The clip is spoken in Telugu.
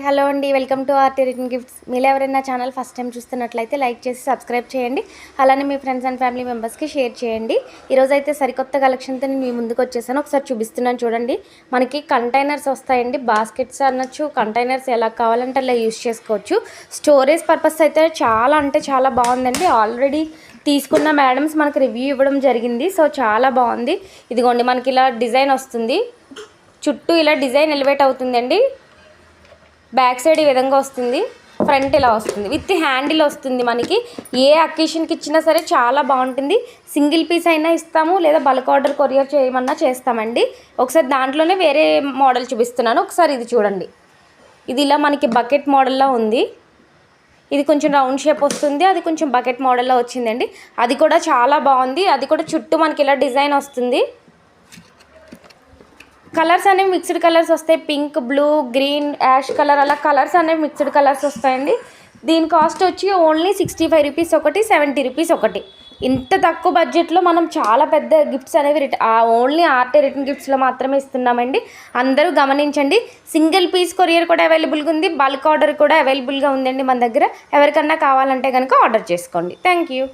హలో అండి, welcome to RT return gifts. మీరు ఎవరైనా ఛానల్ ఫస్ట్ టైం చూస్తున్నట్లయితే లైక్ చేసి సబ్స్క్రైబ్ చేయండి. అలానే మీ ఫ్రెండ్స్ అండ్ ఫ్యామిలీ మెంబర్స్కి షేర్ చేయండి. ఈరోజు అయితే సరికొత్త కలెక్షన్తో నేను మీ ముందుకు వచ్చేసాను. ఒకసారి చూపిస్తున్నాను చూడండి. మనకి కంటైనర్స్ వస్తాయండి, బాస్కెట్స్ అనొచ్చు, కంటైనర్స్ ఎలా కావాలంటే అలా యూస్ చేసుకోవచ్చు. స్టోరేజ్ పర్పస్ అయితే చాలా అంటే చాలా బాగుందండి. ఆల్రెడీ తీసుకున్న మేడమ్స్ మనకి రివ్యూ ఇవ్వడం జరిగింది. సో చాలా బాగుంది. ఇదిగోండి, మనకి ఇలా డిజైన్ వస్తుంది, చుట్టూ ఇలా డిజైన్ ఎలివేట్ అవుతుందండి. బ్యాక్ సైడ్ ఈ విధంగా వస్తుంది, ఫ్రంట్ ఇలా వస్తుంది, విత్ హ్యాండిల్ వస్తుంది. మనకి ఏ అకేషన్కి ఇచ్చినా సరే చాలా బాగుంటుంది. సింగిల్ పీస్ అయినా ఇస్తాము, లేదా బల్క్ ఆర్డర్ కొరియర్ చేయమన్నా చేస్తామండి. ఒకసారి దాంట్లోనే వేరే మోడల్ చూపిస్తున్నాను, ఒకసారి ఇది చూడండి. ఇది ఇలా మనకి బకెట్ మోడల్లో ఉంది. ఇది కొంచెం రౌండ్ షేప్ వస్తుంది, అది కొంచెం బకెట్ మోడల్లో వచ్చిందండి. అది కూడా చాలా బాగుంది. అది కూడా చుట్టూ మనకి ఇలా డిజైన్ వస్తుంది. కలర్స్ అనేవి మిక్స్డ్ కలర్స్ వస్తాయి, pink, blue, green, ash colour, అలా కలర్స్ అనేవి మిక్స్డ్ కలర్స్ వస్తాయండి. దీని కాస్ట్ వచ్చి ఓన్లీ 65 రూపీస్ ఒకటి, 70 రూపీస్ ఒకటి. ఇంత తక్కువ బడ్జెట్లో మనం చాలా పెద్ద గిఫ్ట్స్ అనేవి ఓన్లీ ఆర్టీ రిటర్న్ గిఫ్ట్స్లో మాత్రమే ఇస్తున్నామండి. అందరూ గమనించండి. సింగిల్ పీస్ కొరియర్ కూడా అవైలబుల్గా ఉంది, బల్క్ ఆర్డర్ కూడా అవైలబుల్గా ఉందండి మన దగ్గర. ఎవరికన్నా కావాలంటే కనుక ఆర్డర్ చేసుకోండి. Thank you.